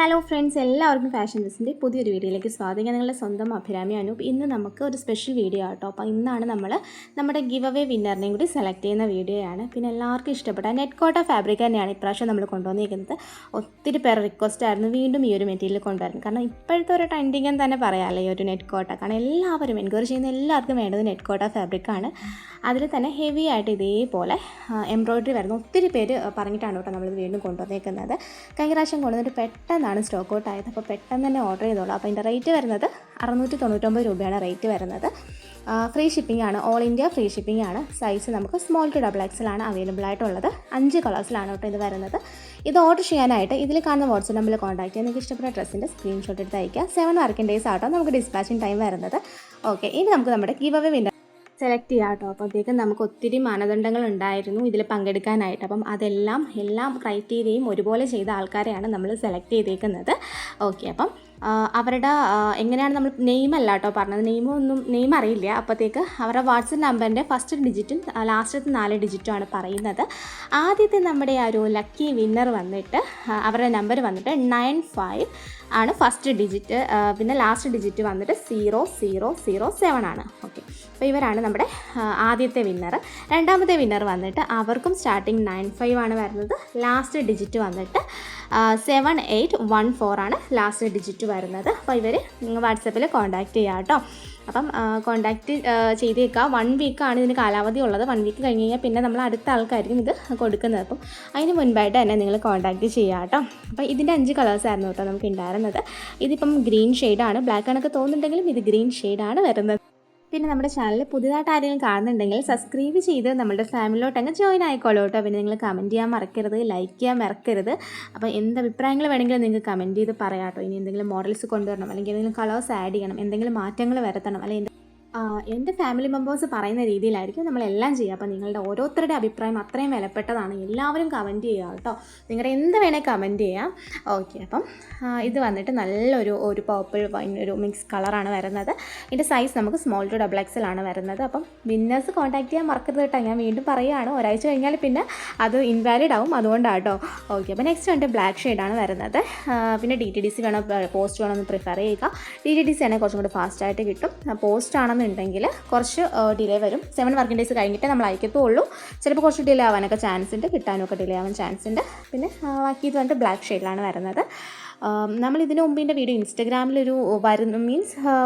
Hello friends, എല്ലാവർക്കും fashion ഡിസിൻ്റെ പുതിയൊരു വീഡിയോയിലേക്ക് സ്വാഗതം. നിങ്ങളുടെ സ്വന്തം അഭിരാമി അനൂപ്. ഇന്ന് നമുക്ക് ഒരു സ്പെഷ്യൽ വീഡിയോ ആട്ടോ. അപ്പോൾ ഇന്നാണ് നമ്മൾ നമ്മുടെ ഗിവ് അവേ വിന്നറിനെയും കൂടി സെലക്ട് ചെയ്യുന്ന വീഡിയോയാണ്. പിന്നെ എല്ലാവർക്കും ഇഷ്ടപ്പെട്ട നെറ്റ് കോട്ട ഫാബ്രിക് തന്നെയാണ് ഇപ്രാവശ്യം നമ്മൾ കൊണ്ടുവന്നിരിക്കുന്നത്. ഒത്തിരി പേർ റിക്വസ്റ്റ് ആയിരുന്നു വീണ്ടും ഈ ഒരു മെറ്റീരിയൽ കൊണ്ടുവരുന്നത്. കാരണം ഇപ്പോഴത്തെ ഒരു ട്രെൻഡിങ് എന്ന് തന്നെ പറയാമല്ലോ ഈ ഒരു നെറ്റ് കോട്ട. കാരണം എല്ലാവരും എൻക്വയറി ചെയ്യുന്ന എല്ലാവർക്കും വേണ്ടത് നെറ്റ് കോട്ട ഫാബ്രിക്കാണ്. അതിൽ തന്നെ ഹെവി ആയിട്ട് ഇതേപോലെ എംബ്രോയ്ഡറി വരുന്ന ഒത്തിരി പേര് പറഞ്ഞിട്ടാണ് കേട്ടോ നമ്മളിത് വീണ്ടും കൊണ്ടുവന്നേക്കുന്നത്. കഴിഞ്ഞ പ്രാവശ്യം കൊണ്ടുവന്നിട്ട് പെട്ടെന്നാണ് സ്റ്റോക്ക് ഔട്ട് ആയത്. അപ്പോൾ പെട്ടെന്ന് തന്നെ ഓർഡർ ചെയ്തോളൂ. അപ്പോൾ അതിൻ്റെ റേറ്റ് വരുന്നത് 699 രൂപയാണ് റേറ്റ് വരുന്നത്. ഫ്രീ ഷിപ്പിംഗ് ആണ്, ഓൾ ഇന്ത്യ ഫ്രീ ഷിപ്പിംഗ് ആണ്. സൈസ് നമുക്ക് സ്മോൾ ടു XXL ആണ് അവൈലബിൾ ആയിട്ടുള്ളത്. 5 കളേഴ്സിലാണ് കേട്ടോ ഇത് വരുന്നത്. ഇത് ഓർഡർ ചെയ്യാനായിട്ട് ഇതിൽ കാണുന്ന വാട്സ്ആപ്പ് നമ്പറിൽ കോൺടാക്ട് ചെയ്യാൻ നിങ്ങൾക്ക് ഇഷ്ടപ്പെട്ട ഡ്രസ്സിൻ്റെ സ്ക്രീൻഷോട്ട് എടുത്ത് അയക്കുക. 7 വർക്കിംഗ് ഡേയ്സ് ആട്ടോ നമുക്ക് ഡിസ്പാച്ചിങ് ടൈം വരുന്നത്. ഓക്കെ, ഇനി നമുക്ക് നമ്മുടെ ഗിവ് അവേ വിന്നർ സെലക്ട് ചെയ്യാം കേട്ടോ. അപ്പോഴത്തേക്കും നമുക്ക് ഒത്തിരി മാനദണ്ഡങ്ങൾ ഉണ്ടായിരുന്നു ഇതിൽ പങ്കെടുക്കാനായിട്ട്. അപ്പം എല്ലാ ക്രൈറ്റീരിയയും ഒരുപോലെ ചെയ്ത ആൾക്കാരെയാണ് നമ്മൾ സെലക്ട് ചെയ്തേക്കുന്നത്. ഓക്കെ, അപ്പം അവരുടെ എങ്ങനെയാണ് നമ്മൾ നെയിമല്ല കേട്ടോ പറഞ്ഞത്, നെയിം അറിയില്ല. അപ്പോഴത്തേക്ക് അവരുടെ വാട്സപ്പ് നമ്പറിൻ്റെ ഫസ്റ്റ് ഡിജിറ്റും ലാസ്റ്റത്തെ 4 ഡിജിറ്റുമാണ് പറയുന്നത്. ആദ്യത്തെ നമ്മുടെ ആ ഒരു ലക്കി വിന്നർ വന്നിട്ട് അവരുടെ നമ്പർ വന്നിട്ട് 95 ആണ് ഫസ്റ്റ് ഡിജിറ്റ്. പിന്നെ ലാസ്റ്റ് ഡിജിറ്റ് വന്നിട്ട് 0007 ആണ്. ഓക്കെ, അപ്പോൾ ഇവരാണ് നമ്മുടെ ആദ്യത്തെ വിന്നർ. രണ്ടാമത്തെ വിന്നർ വന്നിട്ട് അവർക്കും സ്റ്റാർട്ടിങ് 95 ആണ് വരുന്നത്. ലാസ്റ്റ് ഡിജിറ്റ് വന്നിട്ട് 7814 ആണ് ലാസ്റ്റ് ഡിജിറ്റ് വരുന്നത്. അപ്പോൾ ഇവർ വാട്സപ്പിൽ കോൺടാക്റ്റ് ചെയ്യാം കേട്ടോ. അപ്പം കോൺടാക്റ്റ് ചെയ്തേക്കുക. 1 വീക്കാണ് ഇതിന് കാലാവധി ഉള്ളത്. 1 വീക്ക് കഴിഞ്ഞ് കഴിഞ്ഞാൽ പിന്നെ നമ്മൾ അടുത്ത ആൾക്കായിരിക്കും ഇത് കൊടുക്കുന്നത്. അപ്പം അതിന് മുൻപായിട്ട് തന്നെ നിങ്ങൾ കോൺടാക്റ്റ് ചെയ്യുക കേട്ടോ. അപ്പോൾ ഇതിൻ്റെ 5 കളേഴ്സായിരുന്നു കേട്ടോ നമുക്ക് ഉണ്ടായിരുന്നത്. ഇതിപ്പം ഗ്രീൻ ഷെയ്ഡാണ്. ബ്ലാക്ക് ആണൊക്കെ തോന്നുന്നുണ്ടെങ്കിലും ഇത് ഗ്രീൻ ഷെയ്ഡാണ് വരുന്നത്. പിന്നെ നമ്മുടെ ചാനൽ പുതിയതായിട്ട് ആരെങ്കിലും കാണുന്നുണ്ടെങ്കിൽ സബ്സ്ക്രൈബ് ചെയ്ത് നമ്മുടെ ഫാമിലിയിലോട്ട് അങ്ങ് ജോയിൻ ആയിക്കോളൂ കേട്ടോ. പിന്നെ നിങ്ങൾ കമൻറ്റ് ചെയ്യാൻ മറക്കരുത്, ലൈക്ക് ചെയ്യാൻ മറക്കരുത്. അപ്പോൾ എന്ത് അഭിപ്രായങ്ങൾ വേണമെങ്കിലും നിങ്ങൾക്ക് കമൻറ്റ് ചെയ്ത് പറയാം കേട്ടോ. ഇനി എന്തെങ്കിലും മോഡൽസ് കൊണ്ടുവരണം, അല്ലെങ്കിൽ എന്തെങ്കിലും കളേഴ്സ് ആഡ് ചെയ്യണം, എന്തെങ്കിലും മാറ്റങ്ങൾ വരുത്തണം, അല്ലെങ്കിൽ എൻ്റെ ഫാമിലി മെമ്പേഴ്സ് പറയുന്ന രീതിയിലായിരിക്കും നമ്മളെല്ലാം ചെയ്യുക. അപ്പോൾ നിങ്ങളുടെ ഓരോരുത്തരുടെ അഭിപ്രായം അത്രയും വിലപ്പെട്ടതാണ്. എല്ലാവരും കമൻറ്റ് ചെയ്യുക കേട്ടോ. നിങ്ങളുടെ എന്ത് വേണേൽ കമൻറ്റ് ചെയ്യാം. ഓക്കെ, അപ്പം ഇത് വന്നിട്ട് നല്ലൊരു പർപ്പിൾ വൈൻ ഒരു മിക്സ് കളറാണ് വരുന്നത്. ഇതിൻ്റെ സൈസ് നമുക്ക് സ്മോൾ ടു XXL ആണ് വരുന്നത്. അപ്പം വിന്നേഴ്സ് കോൺടാക്ട് ചെയ്യാൻ മറക്കരുത് കേട്ടോ. ഞാൻ വീണ്ടും പറയുകയാണ്, ഒരാഴ്ച കഴിഞ്ഞാൽ പിന്നെ അത് ഇൻവാലിഡ് ആവും, അതുകൊണ്ടാണ് കേട്ടോ. ഓക്കെ, അപ്പോൾ നെക്സ്റ്റ് വന്നിട്ട് ബ്ലാക്ക് ഷെയ്ഡാണ് വരുന്നത്. പിന്നെ DTDC വേണോ പോസ്റ്റ് വേണോ എന്ന് പ്രിഫർ ചെയ്യുക. DTDC ആണെങ്കിൽ കുറച്ചും കൂടി ഫാസ്റ്റായിട്ട് കിട്ടും. പോസ്റ്റ് ആണെന്ന് ഉണ്ടെങ്കിൽ കുറച്ച് ഡിലേ വരും. 7 വർക്കിംഗ് ഡേയ്സ് കഴിഞ്ഞിട്ടേ നമ്മൾ അയക്കത്തുള്ളൂ. ചിലപ്പോൾ കുറച്ച് ഡിലേ ആവാനൊക്കെ ചാൻസ് ഉണ്ട്, കിട്ടാനൊക്കെ ഡിലേ ആവാൻ ചാൻസ് ഉണ്ട്. പിന്നെ ബാക്കി ഇത് വന്നിട്ട് ബ്ലാക്ക് ഷെയ്ഡിലാണ് വരുന്നത്. നമ്മൾ ഇതിന് മുമ്പിൻ്റെ വീഡിയോ ഇൻസ്റ്റാഗ്രാമിലൊരു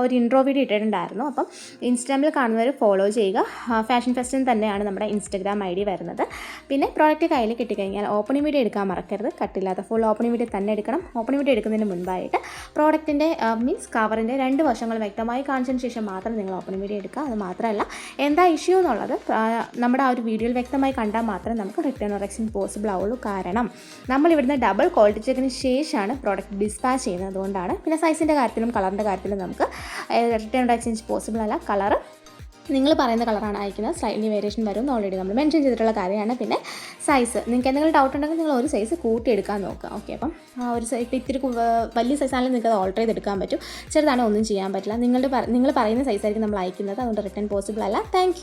ഒരു ഇൻട്രോ വീഡിയോ ഇട്ടിട്ടുണ്ടായിരുന്നു. അപ്പം ഇൻസ്റ്റാഗ്രാമിൽ കാണുന്നവർ ഫോളോ ചെയ്യുക. ഫാഷൻ ഫെസ്റ്റിന് തന്നെയാണ് നമ്മുടെ ഇൻസ്റ്റാഗ്രാം ID വരുന്നത്. പിന്നെ പ്രോഡക്റ്റ് കയ്യിൽ കിട്ടിക്കഴിഞ്ഞാൽ ഓപ്പണിംഗ് വീഡിയോ എടുക്കാൻ മറക്കരുത്. കട്ടില്ലാത്ത ഫുൾ ഓപ്പണിംഗ് വീഡിയോ തന്നെ എടുക്കണം. ഓപ്പണിംഗ് വീഡിയോ എടുക്കുന്നതിന് മുൻപായിട്ട് പ്രോഡക്റ്റിൻ്റെ കവറിൻ്റെ 2 വശങ്ങൾ വ്യക്തമായി കാണിച്ചതിന് ശേഷം മാത്രം നിങ്ങൾ ഓപ്പണിംഗ് വീഡിയോ എടുക്കുക. അത് മാത്രമല്ല, എന്താ ഇഷ്യൂ എന്നുള്ളത് നമ്മുടെ ആ ഒരു വീഡിയോയിൽ വ്യക്തമായി കണ്ടാൽ മാത്രമേ നമുക്ക് റിട്ടേൺ ഓർ എക്സ്ചേഞ്ച് പോസിബിൾ ആവുള്ളൂ. കാരണം നമ്മൾ ഇവിടുന്ന് ഡബിൾ ക്വാളിറ്റി ചെക്കിന് ശേഷമാണ് പ്രോഡക്റ്റ് ഡിസ്പാച്ച് ചെയ്യുന്നത്. അതുകൊണ്ടാണ്. പിന്നെ സൈസിൻ്റെ കാര്യത്തിലും കളറിൻ്റെ കാര്യത്തിലും നമുക്ക് റിട്ടേൺ ഓർ എക്സ്ചേഞ്ച് പോസിബിൾ അല്ല. കളറ് നിങ്ങൾ പറയുന്ന കളറാണ് അയക്കുന്നത്. സ്ലൈറ്റ്ലി വേരിയേഷൻ വരും എന്ന് ഓൾറെഡി നമ്മൾ മെൻഷൻ ചെയ്തിട്ടുള്ള കാര്യമാണ്. പിന്നെ സൈസ് നിങ്ങൾക്ക് എന്തെങ്കിലും ഡൗട്ട് ഉണ്ടെങ്കിൽ നിങ്ങൾ ഒരു സൈസ് കൂട്ടിയെടുക്കാൻ നോക്കുക. ഓക്കെ, അപ്പം ഒരു ഇപ്പോൾ ഇത്തിരി വലിയ സൈസാണെങ്കിൽ നിങ്ങൾക്ക് അത് ഓൾട്ടർ ചെയ്തെടുക്കാൻ പറ്റും. ചെറുതാണെങ്കിൽ ഒന്നും ചെയ്യാൻ പറ്റില്ല. നിങ്ങൾ പറയുന്ന സൈസായിരിക്കും നമ്മൾ അയക്കുന്നത്. അതുകൊണ്ട് റിട്ടേൺ പോസിബിൾ അല്ല. താങ്ക്